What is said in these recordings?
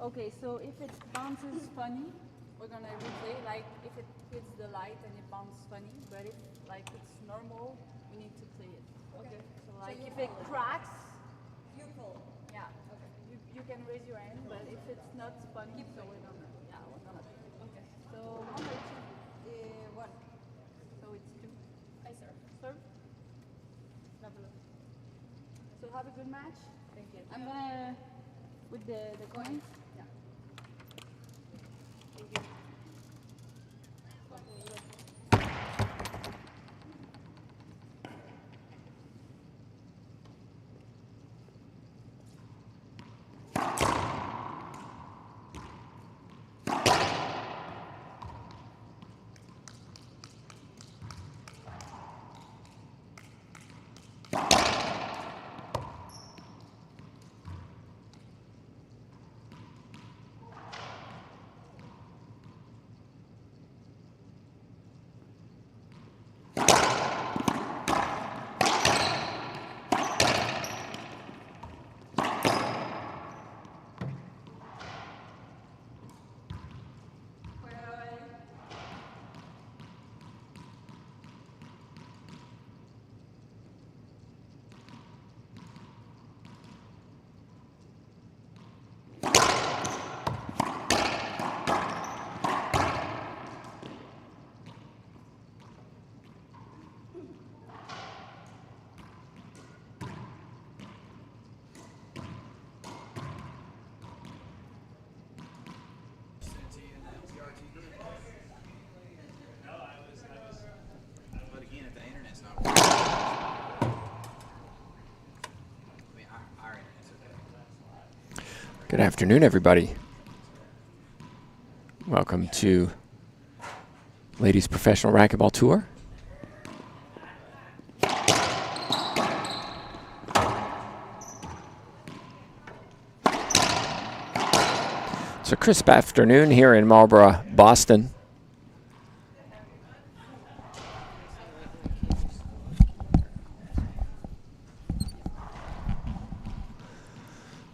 Okay, so if it bounces funny, we're gonna replay. Like if it hits the light and it bounces funny, but if like it's normal, we need to play it. Okay. So like if it cracks, You pull. yeah. Okay. You can raise your hand, but if it's not funny, so we're gonna we're gonna play. Okay. So one or two. One. So it's two. I serve. Serve. Lovely. So have a good match. Thank you. I'm gonna with the coins. Yeah. Thank you. But again, if the internet's not working, I mean, our internet's okay. Good afternoon, everybody. Welcome to Ladies Professional Racquetball Tour. It's a crisp afternoon here in Marlborough, Boston.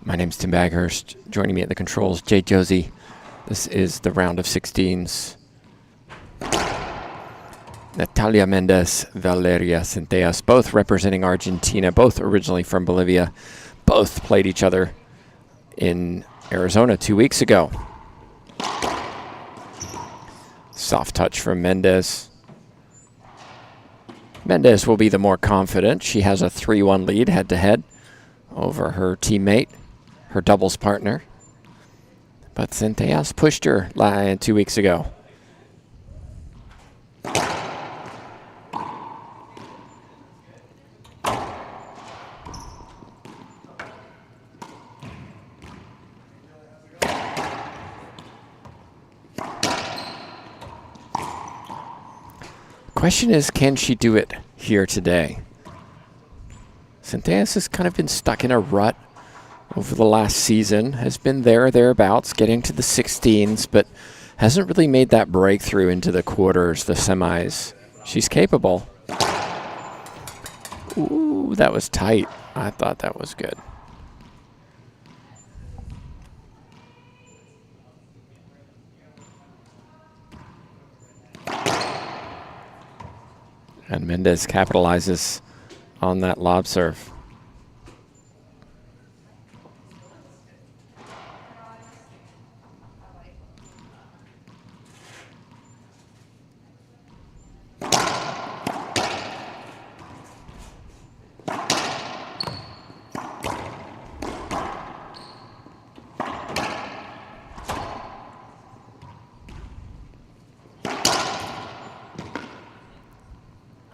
My name's Tim Baghurst. Joining me at the controls, Jay Josie. This is the round of 16s. Natalia Mendez, Valeria Centellas, both representing Argentina, both originally from Bolivia. Both played each other in Arizona 2 weeks ago. Soft touch from Mendez. Mendez will be the more confident. She has a 3-1 lead head-to-head over her teammate, her doubles partner. But Centellas pushed her 2 weeks ago. Question is, can she do it here today? Centellas has kind of been stuck in a rut over the last season, has been thereabouts, getting to the 16s, but hasn't really made that breakthrough into the quarters, the semis. She's capable. Ooh, that was tight. I thought that was good. And Mendez capitalizes on that lob serve.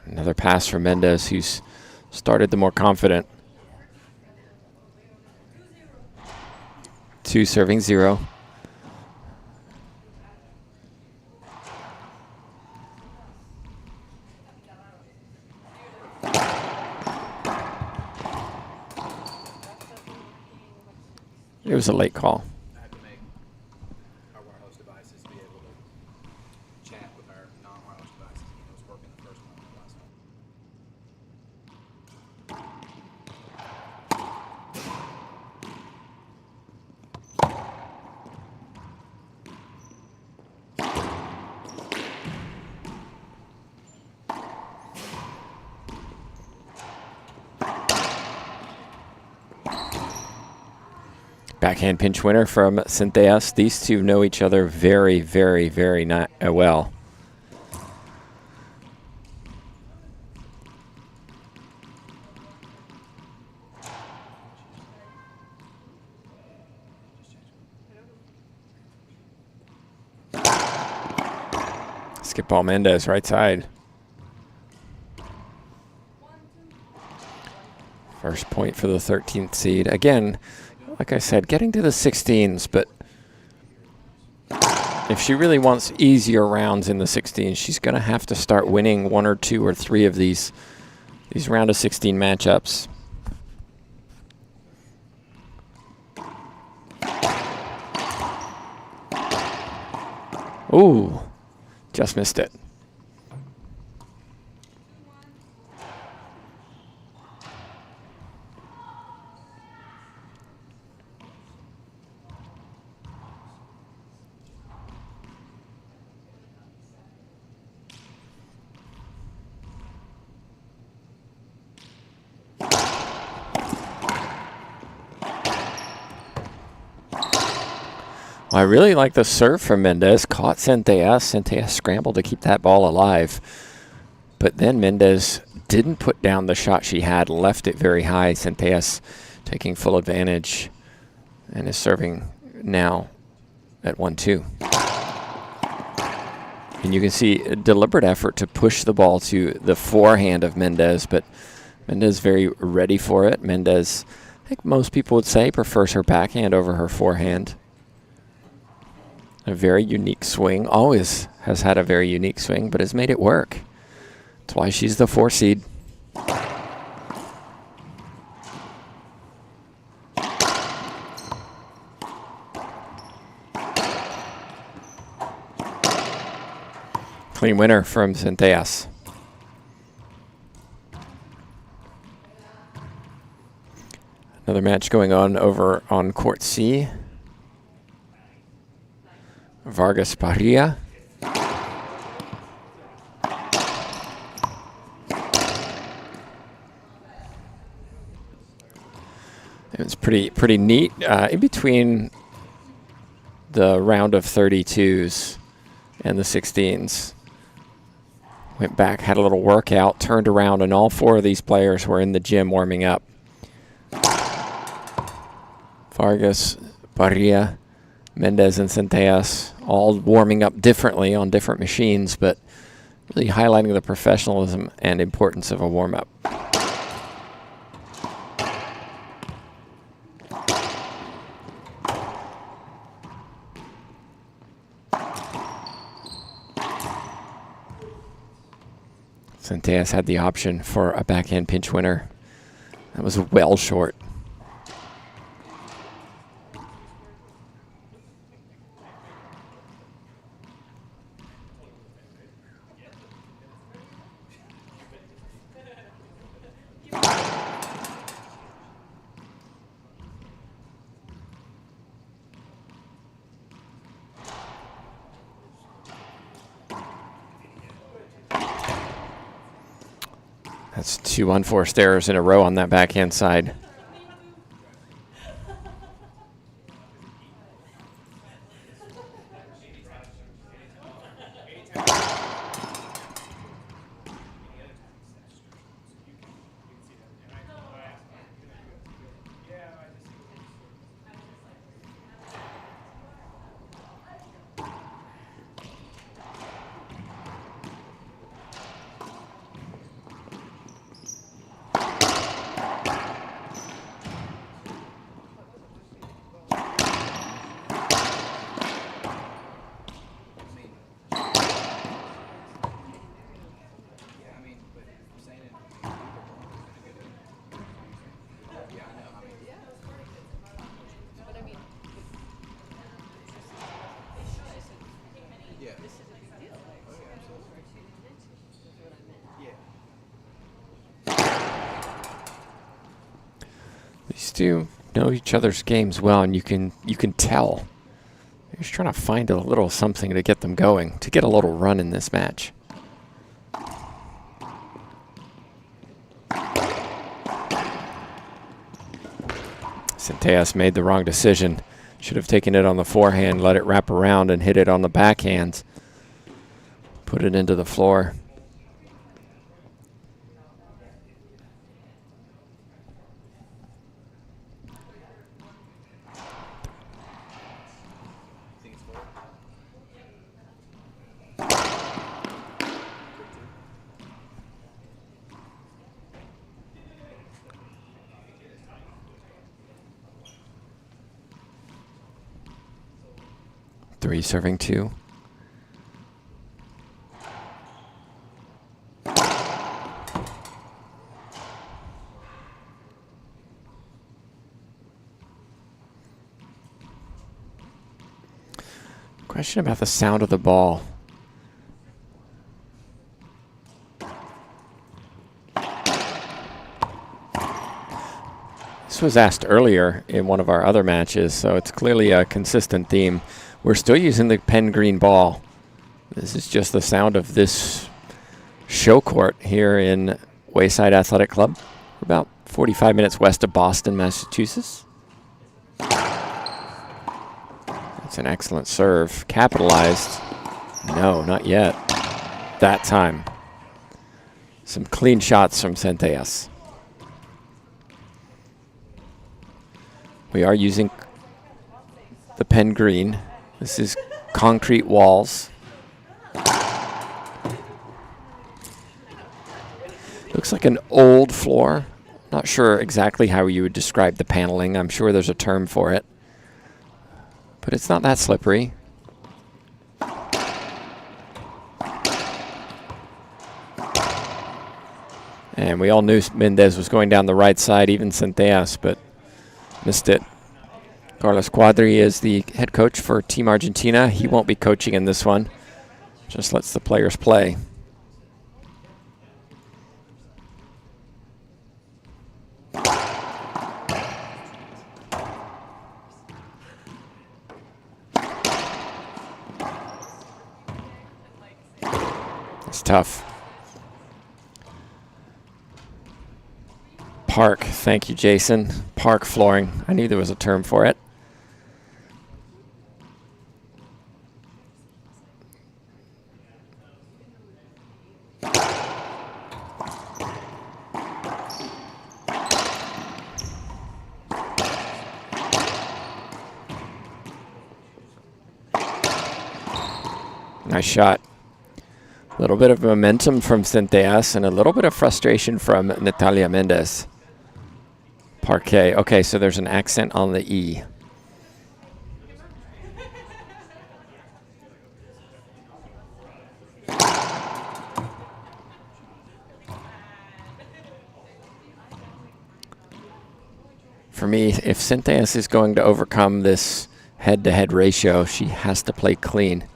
Another pass from Mendez, who's started the more confident. 2 serving 0. It was a late call. I have to make our wireless devices be able to chat with our non-wireless devices. It was working the first one, the last one. Backhand pinch winner from Centellas. These two know each other very, very, very well. Skip ball Mendez, right side. First point for the 13th seed. Again, like I said, getting to the 16s, but if she really wants easier rounds in the 16s, she's going to have to start winning 1 or 2 or 3 of these round of 16 matchups. Ooh, just missed it. I really like the serve from Mendez. Caught Centellas. Centellas scrambled to keep that ball alive. But then Mendez didn't put down the shot she had, left it very high. Centellas taking full advantage and is serving now at 1-2. And you can see a deliberate effort to push the ball to the forehand of Mendez, but Mendez very ready for it. Mendez, I think most people would say, prefers her backhand over her forehand. A very unique swing. Always has had a very unique swing, but has made it work. That's why she's the 4 seed. Clean winner from Centellas. Another match going on over on court C. Vargas Parilla. It was pretty neat. In between the round of 32s and the 16s, went back, had a little workout, turned around, and all 4 of these players were in the gym warming up. Vargas, Parilla, Mendez, and Centellas all warming up differently on different machines, but really highlighting the professionalism and importance of a warm-up. Centellas had the option for a backhand pinch winner. That was well short. That's 2 unforced errors in a row on that backhand side. These two know each other's games well, and you can tell. They're just trying to find a little something to get them going, to get a little run in this match. Centellas made the wrong decision. Should have taken it on the forehand, let it wrap around, and hit it on the backhand. Put it into the floor. Three serving two. Question about the sound of the ball. This was asked earlier in one of our other matches, so it's clearly a consistent theme. We're still using the pen green ball. This is just the sound of this show court here in Wayside Athletic Club. We're about 45 minutes west of Boston, Massachusetts. That's an excellent serve. Capitalized. No, not yet. That time. Some clean shots from Centellas. We are using the pen green. This is concrete walls. Looks like an old floor. Not sure exactly how you would describe the paneling. I'm sure there's a term for it. But it's not that slippery. And we all knew Mendez was going down the right side, even Centellas, but missed it. Carlos Cuadri is the head coach for Team Argentina. He won't be coaching in this one. Just lets the players play. It's tough. Park, thank you, Jason. Park flooring. I knew there was a term for it. Nice shot. A little bit of momentum from Centellas and a little bit of frustration from Natalia Mendez. Parquet. Okay, so there's an accent on the E. For me, if Centellas is going to overcome this head-to-head ratio, she has to play clean.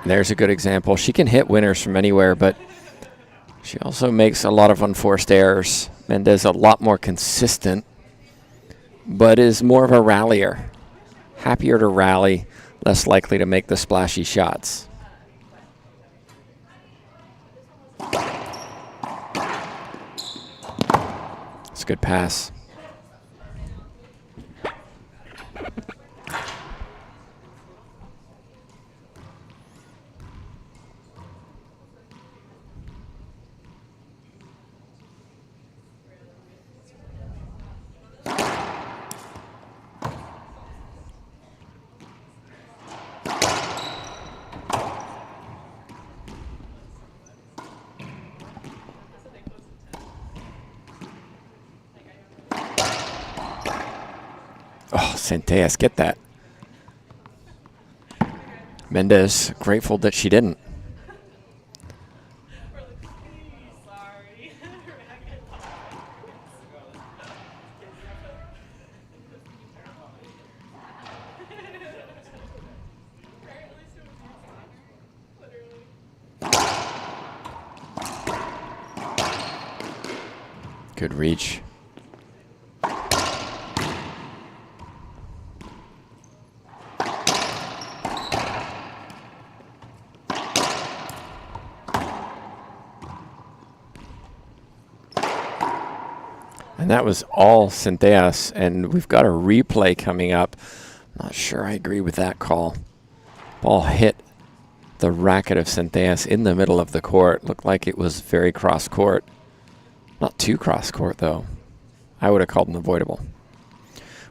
There's a good example. She can hit winners from anywhere, but she also makes a lot of unforced errors. Mendez a lot more consistent, but is more of a rallier. Happier to rally, less likely to make the splashy shots. It's a good pass. Oh, Centellas, get that. Mendez grateful that she didn't. Good reach. And that was all Centellas, and we've got a replay coming up. Not sure I agree with that call. Ball hit the racket of Centellas in the middle of the court. Looked like it was very cross court. Not too cross court, though. I would have called an avoidable.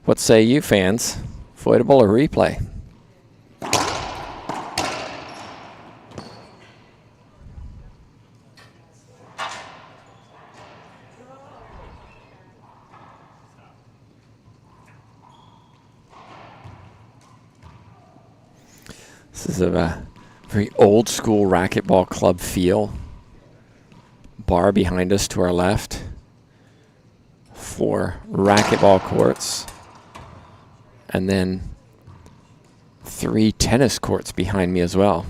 What say you, fans? Avoidable or replay? This is a very old school racquetball club feel. Bar behind us to our left. 4 racquetball courts. And then 3 tennis courts behind me as well.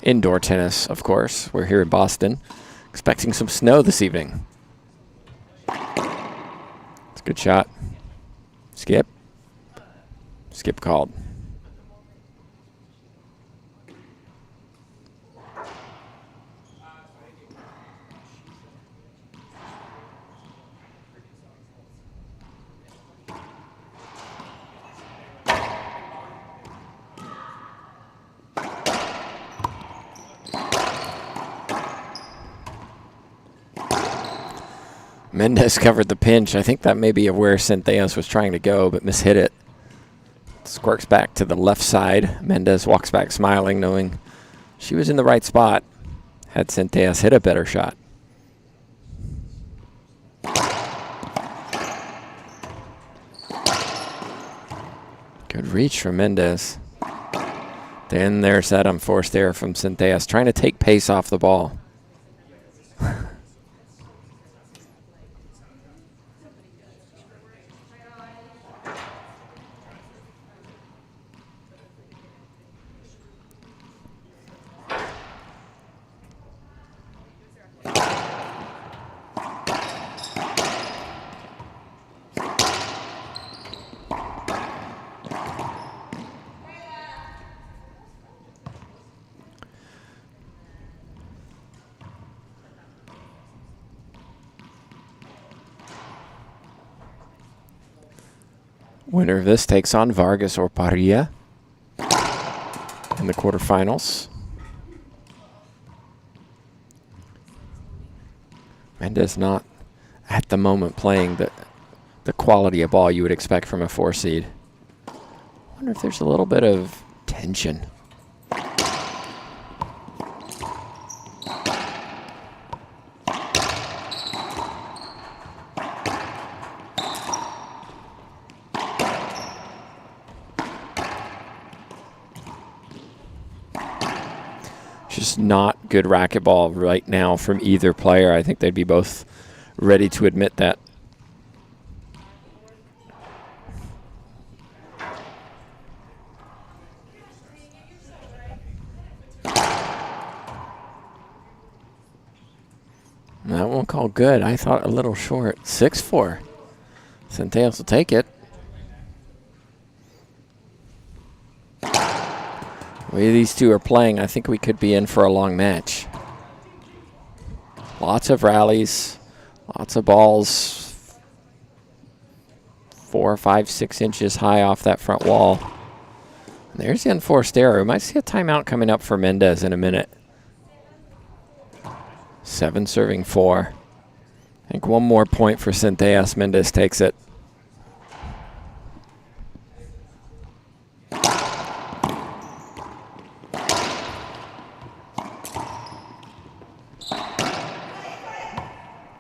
Indoor tennis, of course. We're here in Boston. Expecting some snow this evening. It's a good shot. Skip. Skip called. Mendez covered the pinch. I think that may be where Centellas was trying to go, but mishit it. Squirks back to the left side. Mendez walks back smiling, knowing she was in the right spot. Had Centellas hit a better shot. Good reach from Mendez. Then there's that unforced error from Centellas, trying to take pace off the ball. Winner of this takes on Vargas or Parilla in the quarterfinals. Mendez not at the moment playing the quality of ball you would expect from a 4 seed. I wonder if there's a little bit of tension. Just not good racquetball right now from either player. I think they'd be both ready to admit that. That one called good. I thought a little short. 6-4. Centellas will take it. The way these two are playing, I think we could be in for a long match. Lots of rallies, lots of balls 4, 5, 6 inches high off that front wall. And there's the unforced error. We might see a timeout coming up for Mendez in a minute. 7 serving 4. I think one more point for Centellas. Mendez takes it.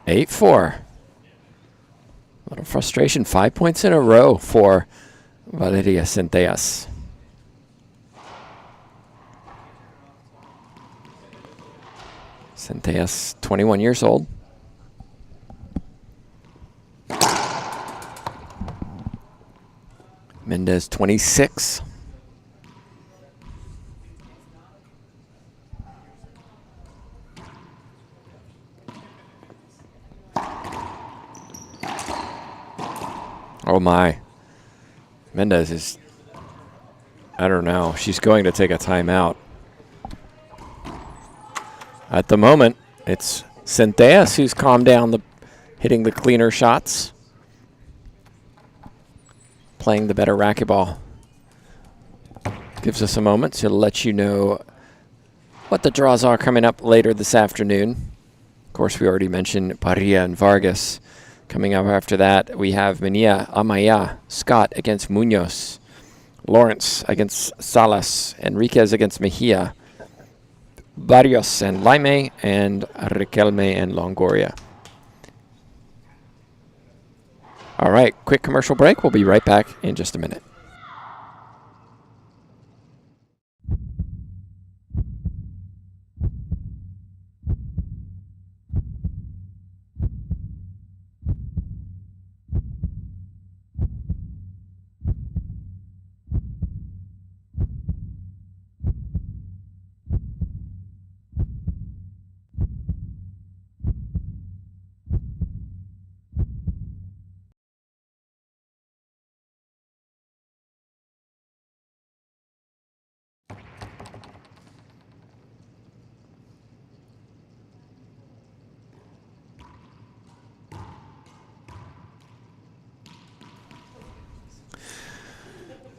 Eight, 4. A little frustration. 5 points in a row for Valeria Centellas. Centellas, 21 years old. Mendez, 26. Oh my. Mendez is, I don't know. She's going to take a timeout. At the moment, It's Centellas who's calmed down, hitting the cleaner shots, playing the better racquetball. Gives us a moment to let you know what the draws are coming up later this afternoon. Of course, we already mentioned Parilla and Vargas. Coming up after that, we have Menia, Amaya, Scott against Munoz, Lawrence against Salas, Enriquez against Mejia, Barrios and Laime, and Riquelme and Longoria. All right, quick commercial break. We'll be right back in just a minute.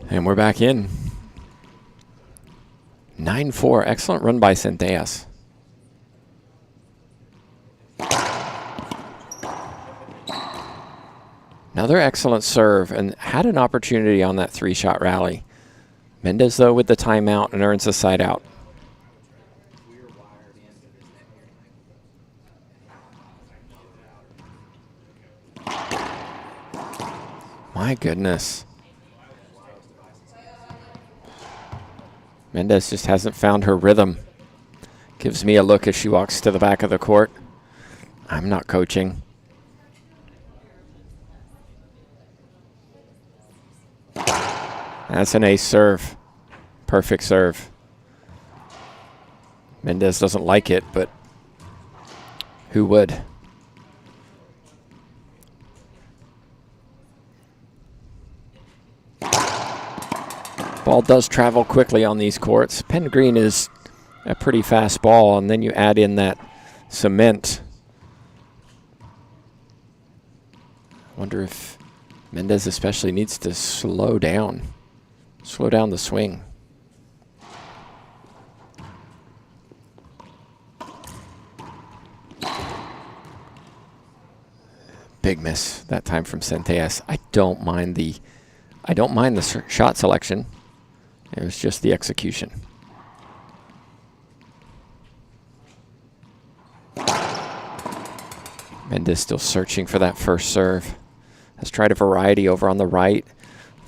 And we're back in. 9-4. Excellent run by Centellas. Another excellent serve, and had an opportunity on that 3-shot rally. Mendez, though, with the timeout and earns a side out. My goodness. Mendez just hasn't found her rhythm. Gives me a look as she walks to the back of the court. I'm not coaching. That's an ace serve. Perfect serve. Mendez doesn't like it, but who would? Ball does travel quickly on these courts. Pen green is a pretty fast ball, and then you add in that cement. I wonder if Mendez especially needs to slow down the swing. Big miss that time from Centellas. I don't mind the shot selection. It was just the execution. Mendez still searching for that first serve. Has tried a variety over on the right.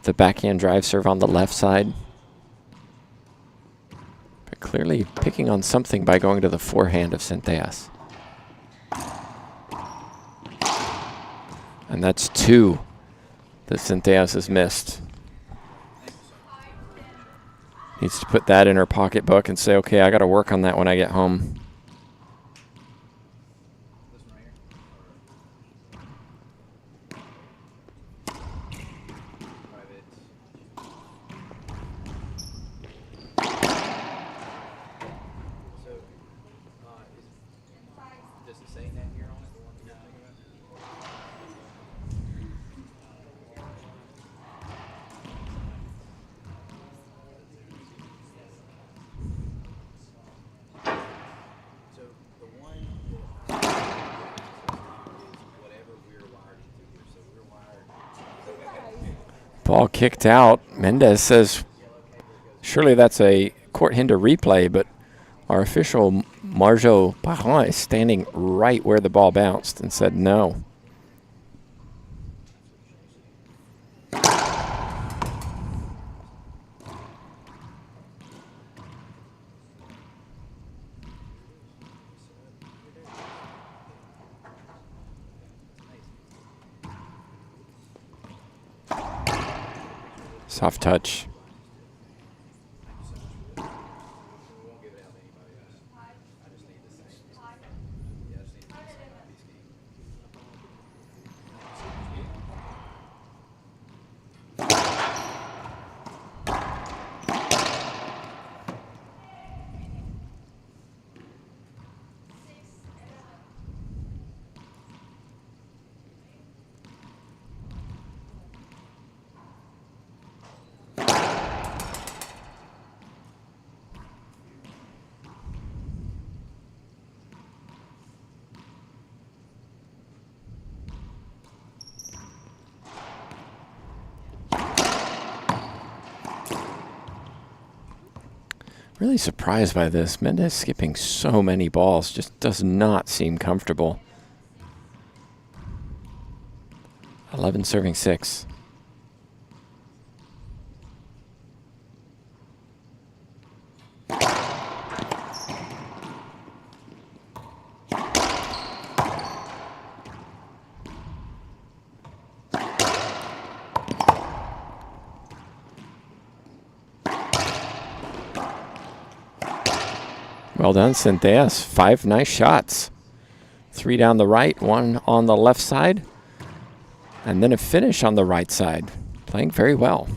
The backhand drive serve on the left side. But clearly picking on something by going to the forehand of Centellas. And that's 2 that Centellas has missed. Needs to put that in her pocketbook and say, okay, I got to work on that when I get home. Ball kicked out. Mendez says, surely that's a court hinder replay, but our official, Marjo Parent, is standing right where the ball bounced and said no. Soft touch. Really surprised by this. Mendez skipping so many balls. Just does not seem comfortable. 11 serving 6. Well done, Centellas. 5 nice shots. 3 down the right, 1 on the left side, and then a finish on the right side. Playing very well.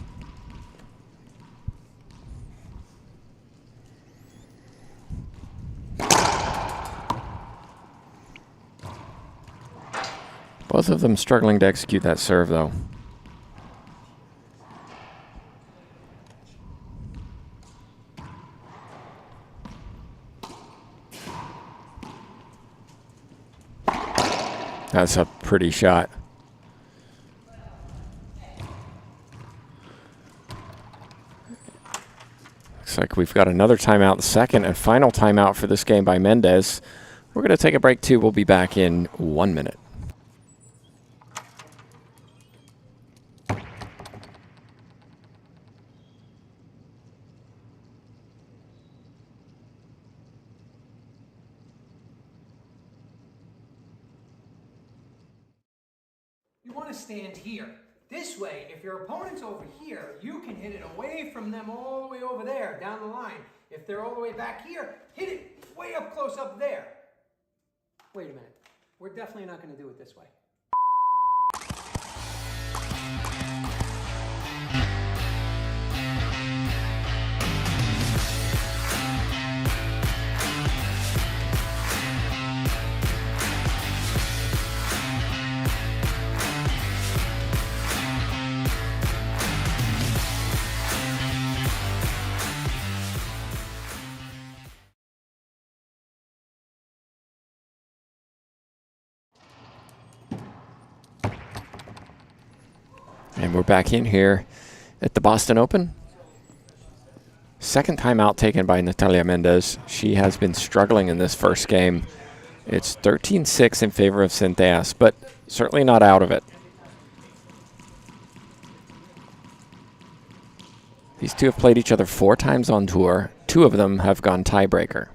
Both of them struggling to execute that serve, though. That's a pretty shot. Looks like we've got another timeout, the second and final timeout for this game by Mendez. We're going to take a break, too. We'll be back in 1 minute. You want to stand here. This way, if your opponent's over here, you can hit it away from them all the way over there, down the line. If they're all the way back here, hit it way up close up there. Wait a minute. We're definitely not going to do it this way. And we're back in here at the Boston Open. Second timeout taken by Natalia Mendez. She has been struggling in this first game. It's 13-6 in favor of Centellas, but certainly not out of it. These two have played each other 4 times on tour. 2 of them have gone tiebreaker.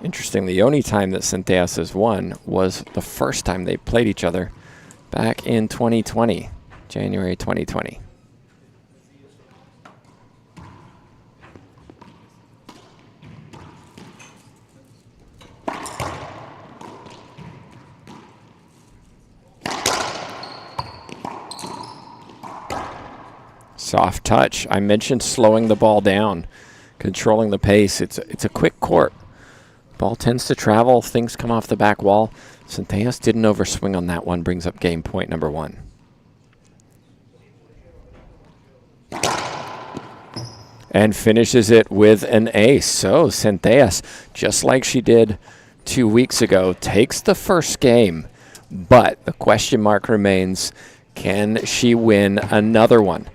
Interesting, the only time that Centellas has won was the first time they played each other back in 2020, January 2020. Soft touch. I mentioned slowing the ball down, controlling the pace. It's a quick court. Ball tends to travel. Things come off the back wall. Centellas didn't overswing on that one. Brings up game point number 1. And finishes it with an ace. So Centellas, just like she did 2 weeks ago, takes the first game. But the question mark remains, can she win another one?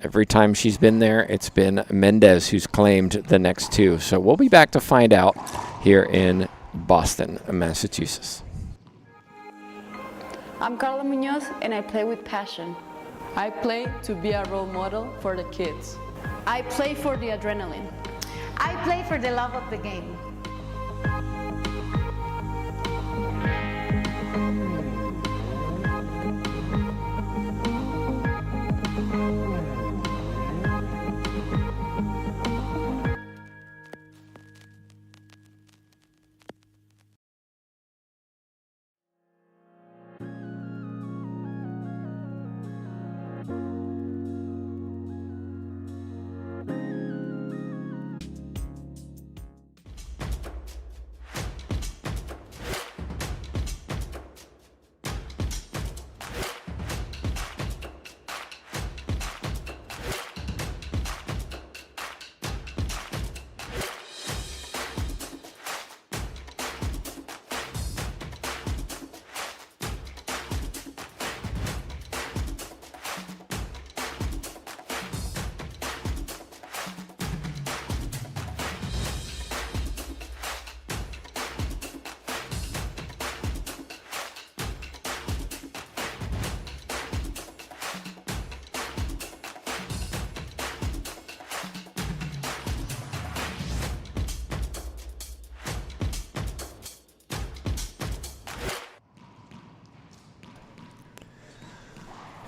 Every time she's been there, it's been Mendez who's claimed the next 2. So we'll be back to find out here in Boston, Massachusetts. I'm Carla Munoz, and I play with passion. I play to be a role model for the kids. I play for the adrenaline. I play for the love of the game.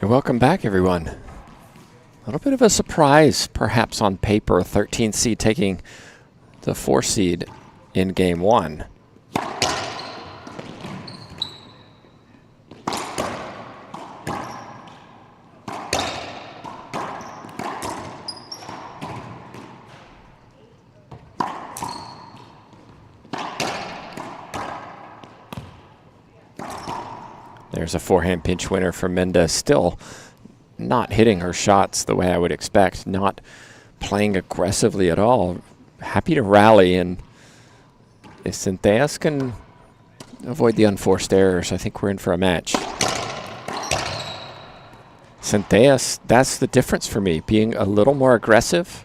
And welcome back, everyone. A little bit of a surprise, perhaps on paper, 13th seed taking the 4 seed in game 1. There's a forehand pinch winner for Mendez. Still not hitting her shots the way I would expect. Not playing aggressively at all. Happy to rally, and if Centellas can avoid the unforced errors, I think we're in for a match. Centellas, that's the difference for me. Being a little more aggressive,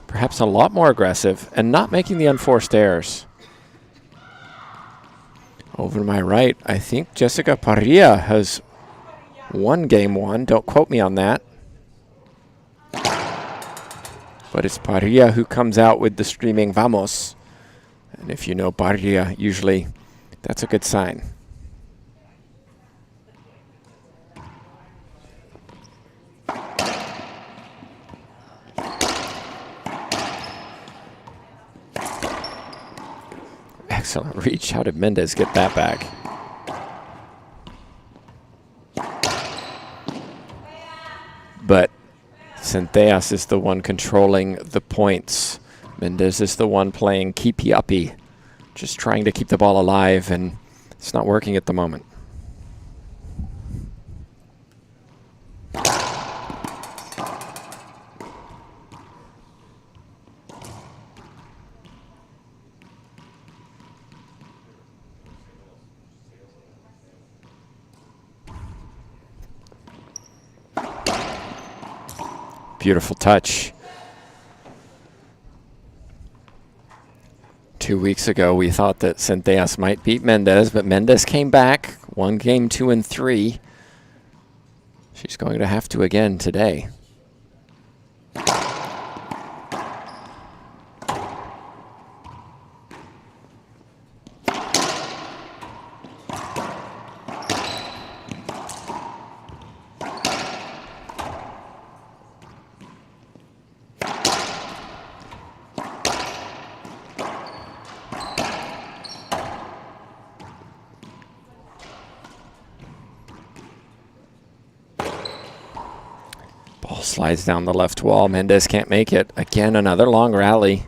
perhaps a lot more aggressive, and not making the unforced errors. Over to my right, I think Jessica Parrilla has won game 1. Don't quote me on that. But it's Parrilla who comes out with the streaming vamos. And if you know Parrilla, usually that's a good sign. Excellent reach. How did Mendez get that back? But Centellas is the one controlling the points. Mendez is the one playing keepy-uppy, just trying to keep the ball alive, and it's not working at the moment. Beautiful touch. 2 weeks ago, we thought that Centellas might beat Mendez, but Mendez came back, won game 2 and 3. She's going to have to again today. Ball slides down the left wall. Mendez can't make it. Again, another long rally.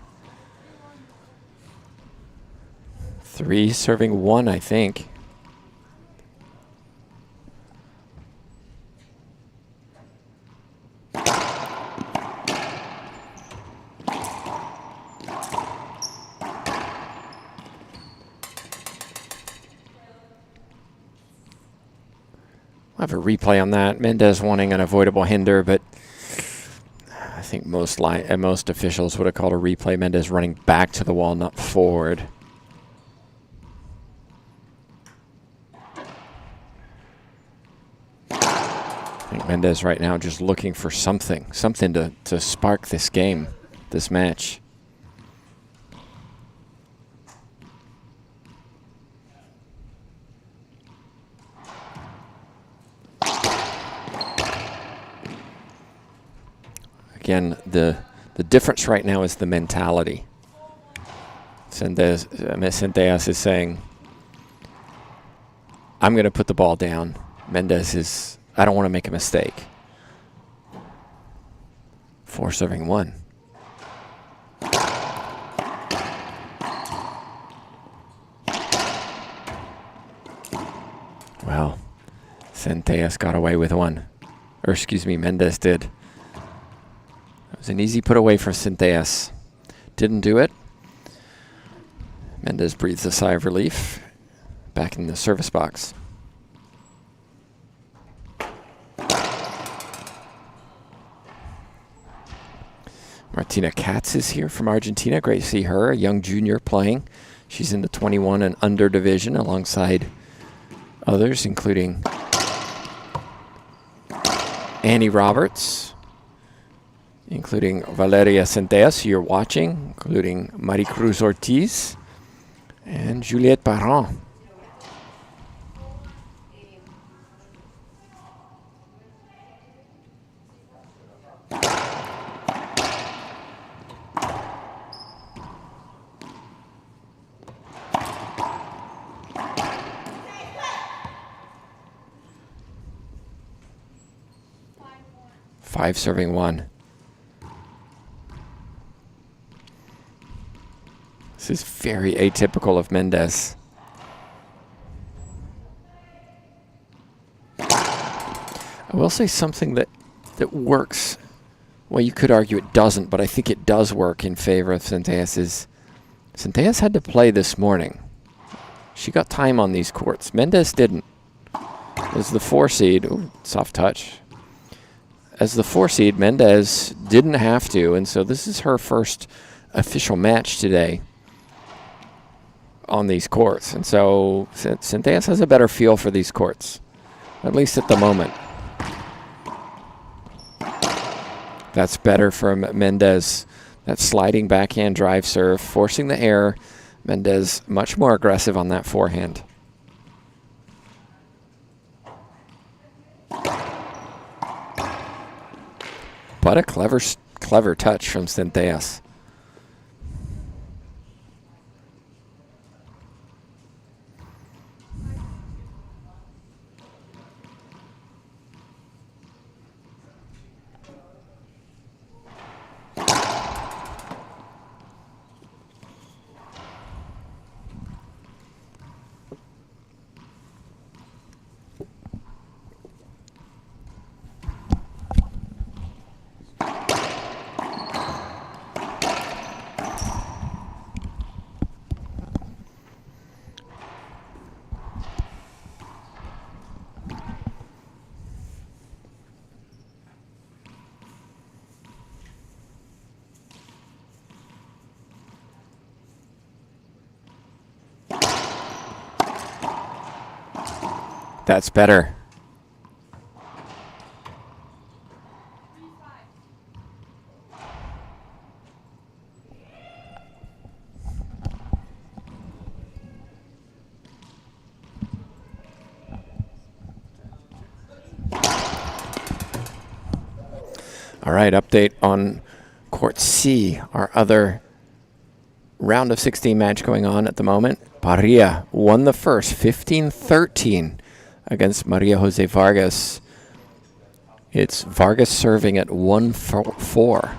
3 serving 1, I think. We'll have a replay on that. Mendez wanting an avoidable hinder, but I think most officials would have called a replay. Mendez running back to the wall, not forward. I think Mendez right now just looking for something to spark this game, this match. Again, the difference right now is the mentality. Centellas is saying, I'm going to put the ball down. Mendez is, I don't want to make a mistake. 4 serving 1. Well, Centellas got away with one. Or excuse me, Mendez did. It was an easy put away for Centellas. Didn't do it. Mendez breathes a sigh of relief. Back in the service box. Martina Katz is here from Argentina. Great to see her, a young junior playing. She's in the 21 and under division alongside others, including Annie Roberts, including Valeria Centellas, who you're watching, including Maricruz Ortiz, and Juliette Parent. 5 serving 1. This is very atypical of Mendez. I will say something that works. Well, you could argue it doesn't, but I think it does work in favor of Centellas. Is Centellas had to play this morning. She got time on these courts. Mendez didn't. As the 4 seed, ooh, soft touch. As the 4 seed, Mendez didn't have to, and so this is her first official match today on these courts. And so Centellas has a better feel for these courts, at least at the moment. That's better from Mendez. That sliding backhand drive serve, forcing the error. Mendez much more aggressive on that forehand. But a clever touch from Centellas. That's better. All right, update on Court C, our other round of 16 match going on at the moment. Parilla won the first 15-13 against Maria Jose Vargas. It's Vargas serving at 1-4.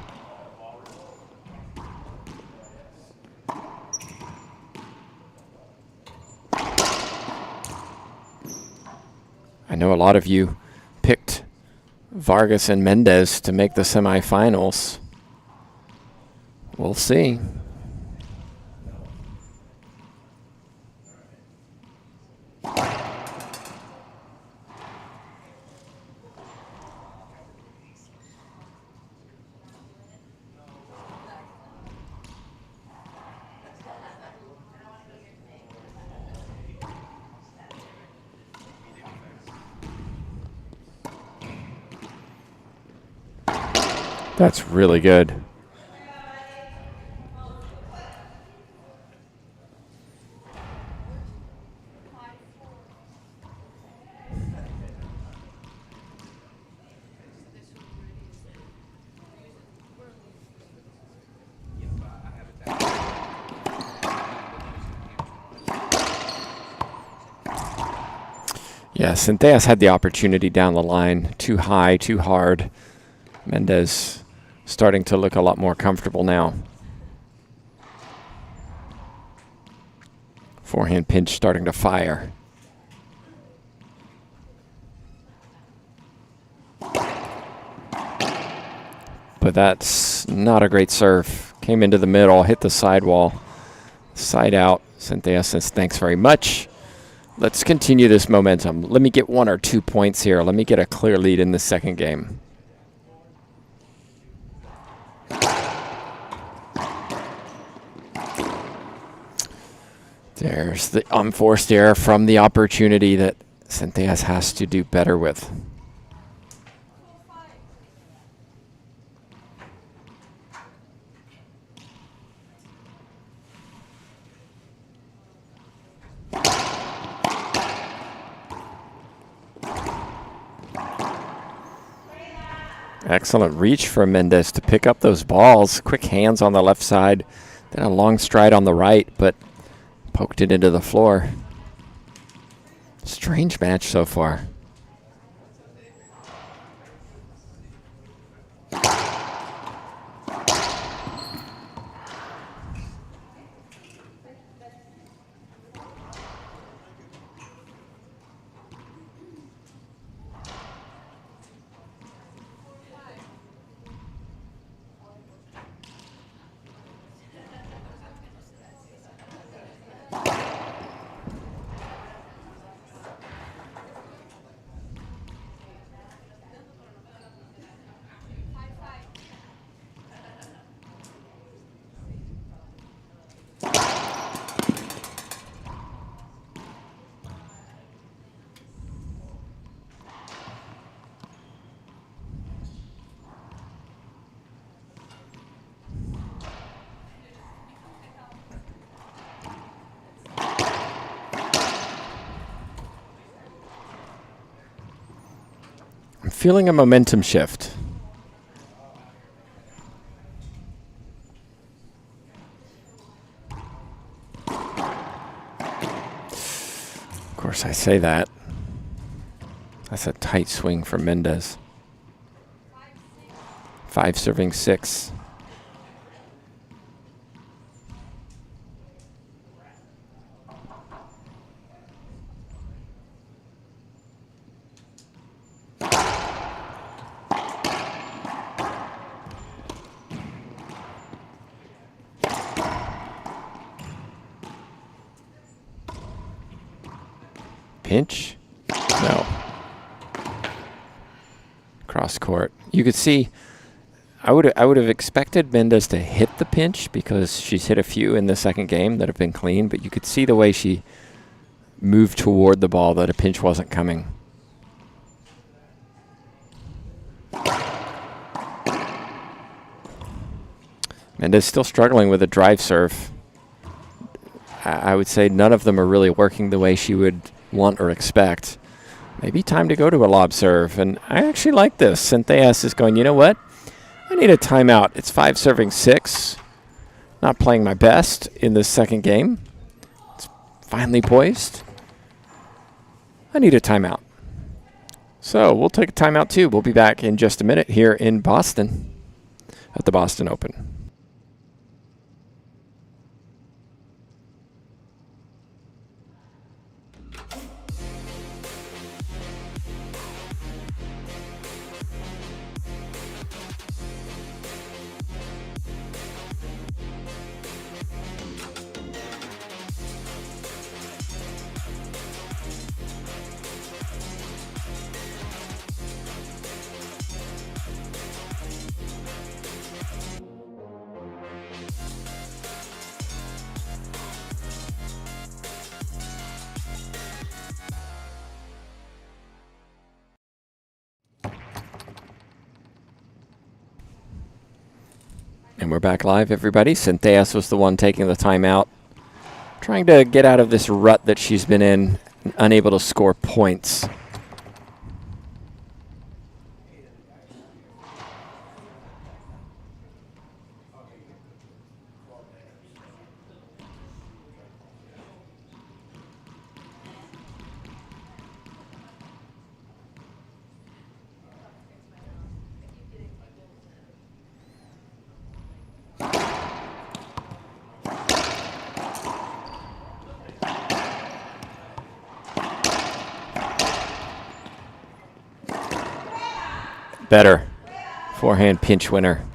I know a lot of you picked Vargas and Mendez to make the semifinals. We'll see. That's really good. Yeah, Centellas had the opportunity down the line. Too high, too hard. Mendez starting to look a lot more comfortable now. Forehand pinch starting to fire. But that's not a great serve. Came into the middle, hit the sidewall. Side out. Centellas says, thanks very much. Let's continue this momentum. Let me get 1 or 2 points here. Let me get a clear lead in the second game. There's the unforced error from the opportunity that Centellas has to do better with. Excellent reach for Mendez to pick up those balls. Quick hands on the left side, then a long stride on the right, but poked it into the floor. Strange match so far. I'm feeling a momentum shift. Of course, I say that. That's a tight swing for Mendez. 5 serving 6. Pinch? No. Cross court. You could see, I would have expected Mendez to hit the pinch because she's hit a few in the second game that have been clean, but you could see the way she moved toward the ball that a pinch wasn't coming. Mendez still struggling with a drive serve. I would say none of them are really working the way she would want or expect. Maybe time to go to a lob serve. And I actually like this. Centellas is going, you know what? I need a timeout. It's 5 serving 6. Not playing my best in this second game. It's finally poised. I need a timeout. So we'll take a timeout too. We'll be back in just a minute here in Boston at the Boston Open. And we're back live, everybody. Centellas was the one taking the timeout, trying to get out of this rut that she's been in, unable to score points. Better. Forehand pinch winner.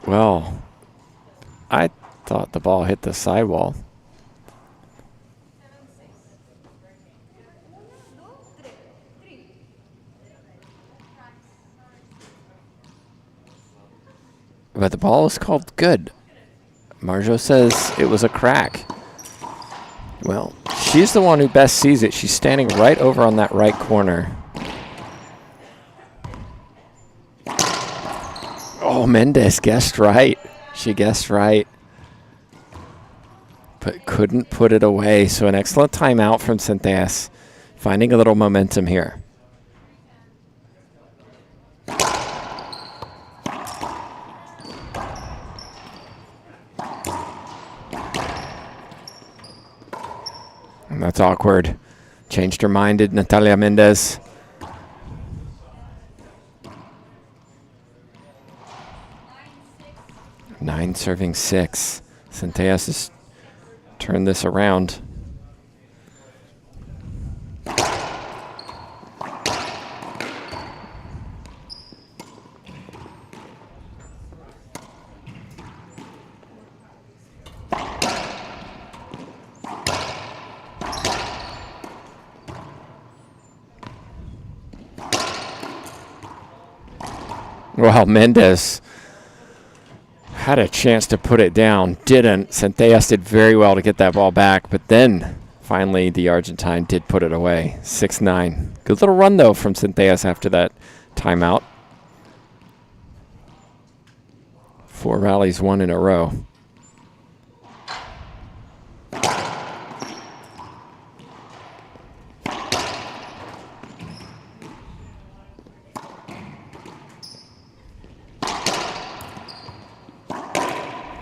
Well, I thought the ball hit the sidewall. But the ball is called good. Marjo says it was a crack. Well, she's the one who best sees it. She's standing right over on that right corner. Oh, Mendez guessed right. She guessed right. But couldn't put it away. So an excellent timeout from Centellas. Finding a little momentum here. And that's awkward. Changed her mind, did Natalia Mendez. Nine serving 6. Centellas has turned this around. Well, Mendez had a chance to put it down, didn't. Centellas did very well to get that ball back, but then Finally, the Argentine did put it away. 6-9. Good little run, though, from Centellas after that timeout. 4 rallies, 1 in a row.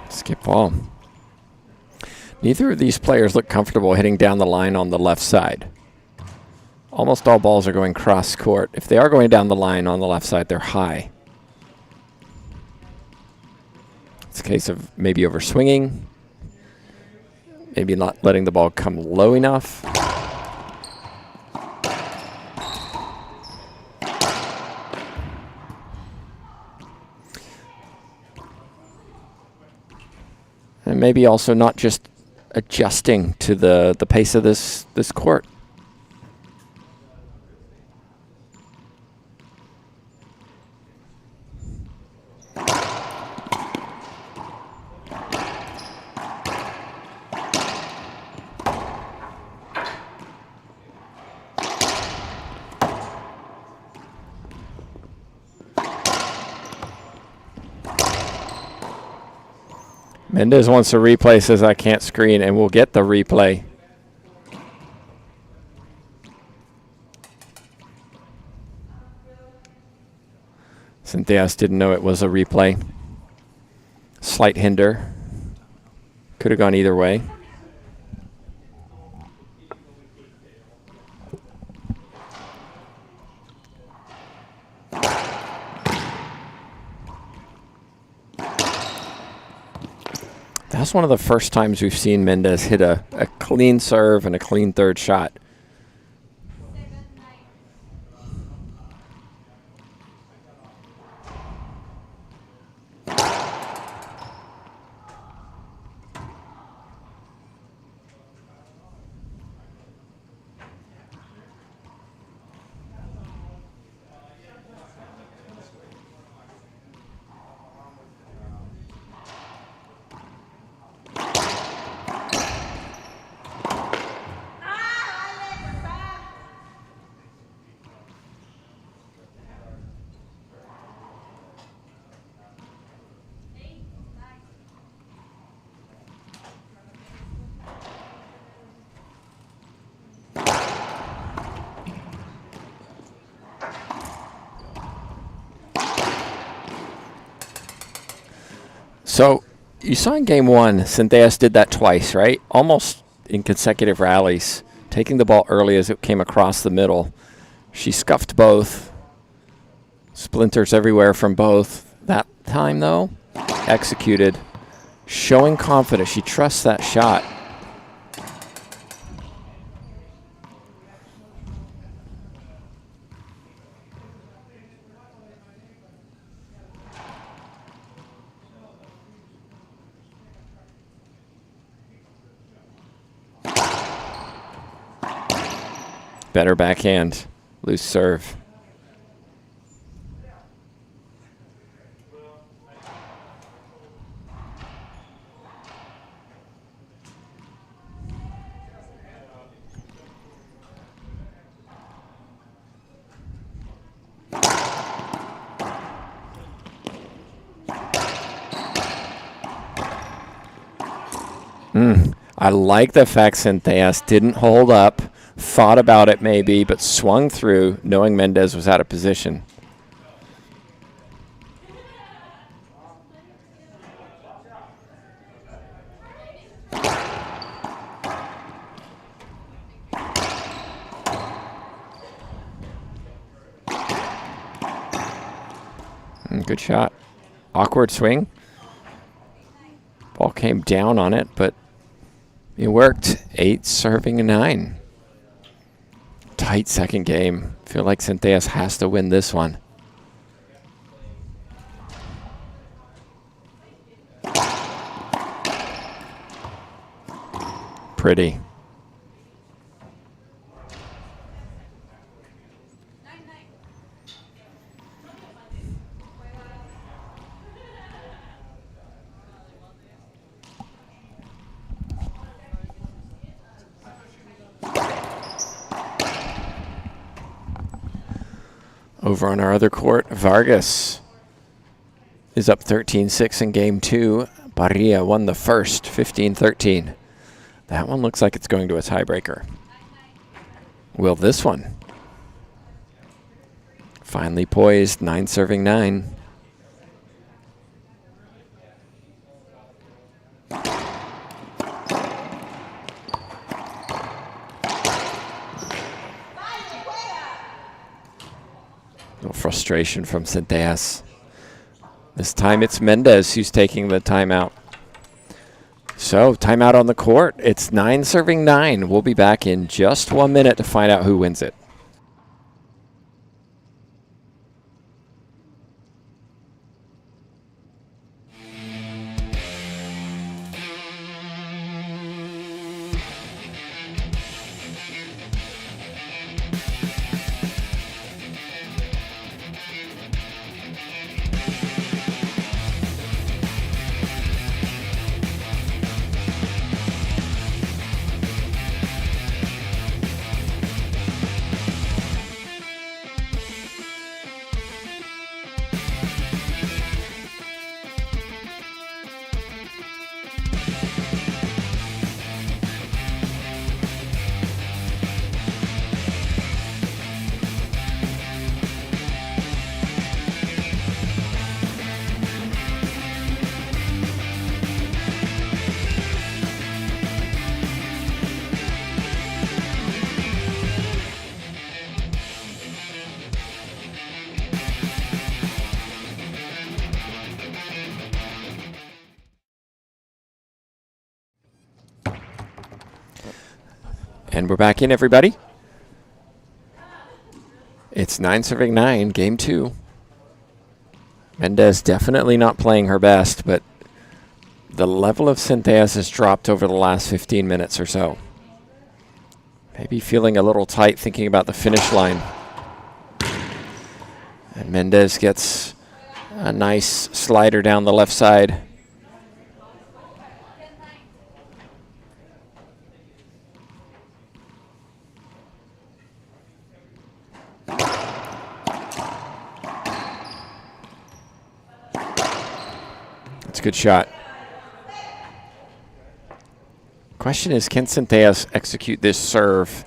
Skip ball. Neither of these players look comfortable hitting down the line on the left side. Almost all balls are going cross court. If they are going down the line on the left side, they're high. It's a case of maybe overswinging, maybe not letting the ball come low enough. And maybe also not just adjusting to the pace of this court. Mendez wants a replay, says I can't screen, and we'll get the replay. Centellas didn't know it was a replay. Slight hinder. Could have gone either way. That's one of the first times we've seen Mendez hit a clean serve and a clean third shot. So you saw in game one, Centellas did that twice, right? Almost in consecutive rallies, taking the ball early as it came across the middle. She scuffed both. Splinters everywhere from both. That time, though, executed. Showing confidence. She trusts that shot. Better backhand, loose serve. I like the fact Centellas didn't hold up. Thought about it maybe, but swung through, knowing Mendez was out of position. Good shot. Awkward swing. Ball came down on it, but it worked. 8 serving a 9. Tight second game. Feel like Centellas has to win this one. Pretty. Over on our other court, Vargas is up 13-6 in game 2. Barria won the first, 15-13. That one looks like it's going to a tiebreaker. Will this one? Finely poised, 9 serving 9. Little frustration from Centellas. This time it's Mendez who's taking the timeout. So, timeout on the court. It's 9 serving 9. We'll be back in just 1 minute to find out who wins it. And we're back in, everybody. It's 9 serving 9, game 2. Mendez definitely not playing her best, but the level of Centellas has dropped over the last 15 minutes or so. Maybe feeling a little tight thinking about the finish line. And Mendez gets a nice slider down the left side. That's a good shot. Question is, can Centellas execute this serve?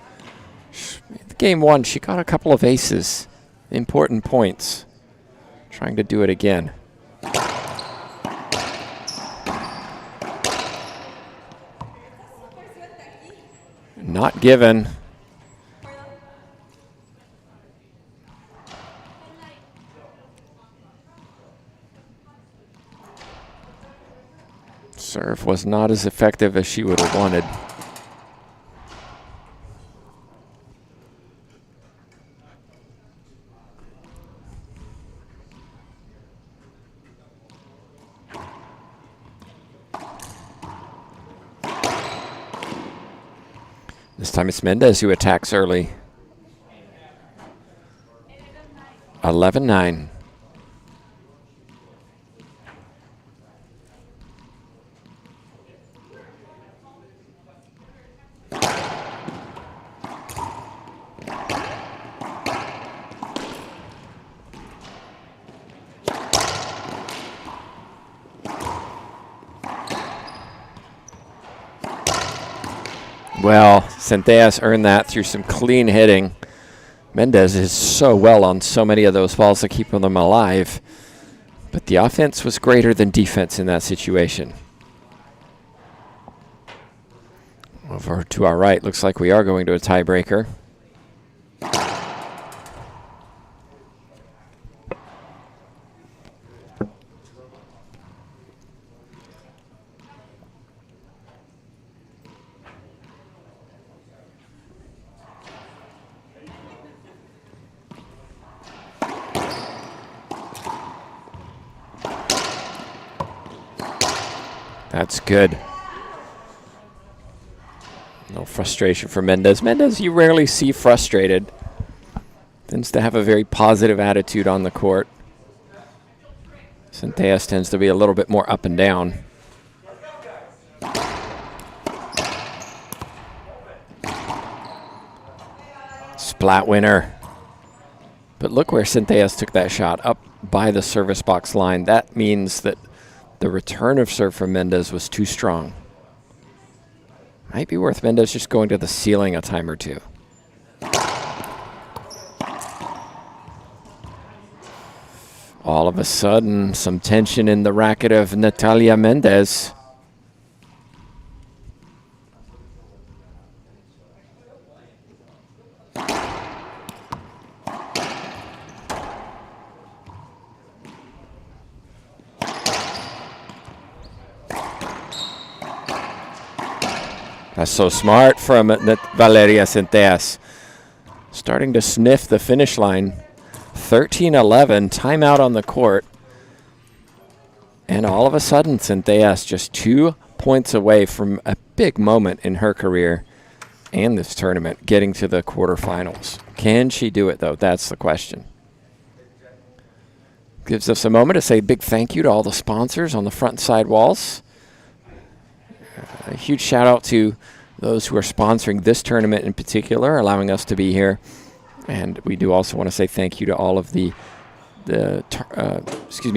Game 1, she got a couple of aces. Important points. Trying to do it again. Not given. Serve was not as effective as she would have wanted. This time it's Mendez who attacks early. 11-9. Well, Centellas earned that through some clean hitting. Mendez is so well on so many of those balls to keep them alive. But the offense was greater than defense in that situation. Over to our right, looks like we are going to a tiebreaker. That's good. No frustration for Mendez. Mendez, you rarely see frustrated. Tends to have a very positive attitude on the court. Centellas tends to be a little bit more up and down. Splat winner. But look where Centellas took that shot, up by the service box line. That means that the return of serve from Mendez was too strong. Might be worth Mendez just going to the ceiling a time or two. All of a sudden, some tension in the racket of Natalia Mendez. That's so smart from Valeria Centellas. Starting to sniff the finish line. 13-11, timeout on the court. And all of a sudden, Centellas just 2 points away from a big moment in her career and this tournament, getting to the quarterfinals. Can she do it, though? That's the question. Gives us a moment to say a big thank you to all the sponsors on the front and side walls. A huge shout out to those who are sponsoring this tournament in particular, allowing us to be here. And we do also want to say thank you to all of the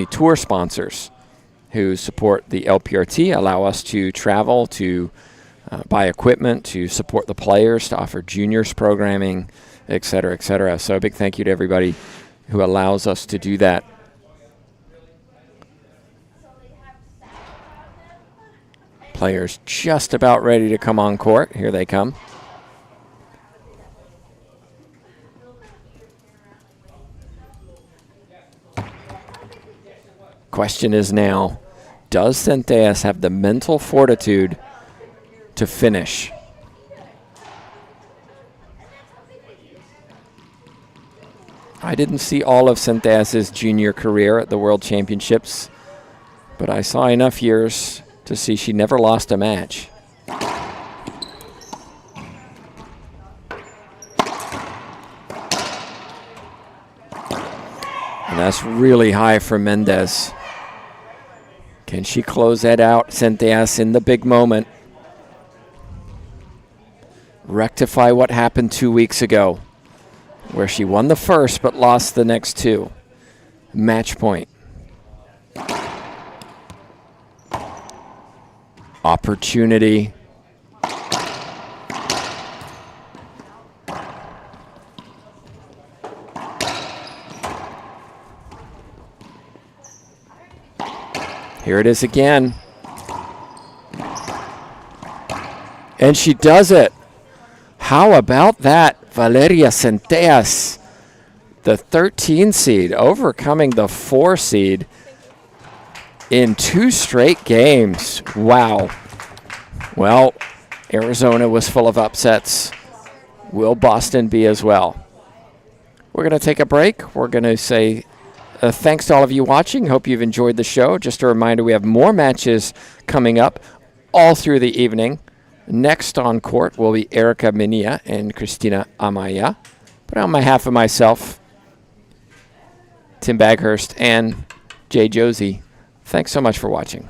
tour sponsors who support the LPRT, allow us to travel, to buy equipment, to support the players, to offer juniors programming, et cetera, et cetera. So a big thank you to everybody who allows us to do that. Players just about ready to come on court. Here they come. Question is now, does Centellas have the mental fortitude to finish? I didn't see all of Centellas' junior career at the World Championships, but I saw enough years to see she never lost a match. And that's really high for Mendez. Can she close that out, Centellas, in the big moment? Rectify what happened 2 weeks ago, where she won the first but lost the next two. Match point. Opportunity. Here it is again. And she does it. How about that, Valeria Centellas? The 13 seed overcoming the 4 seed in 2 straight games. Wow. Well, Arizona was full of upsets. Will Boston be as well? We're going to take a break. We're going to say thanks to all of you watching. Hope you've enjoyed the show. Just a reminder, we have more matches coming up all through the evening. Next on court will be Erica Minia and Christina Amaya. But on behalf of myself, Tim Baghurst, and Jay Josie, thanks so much for watching.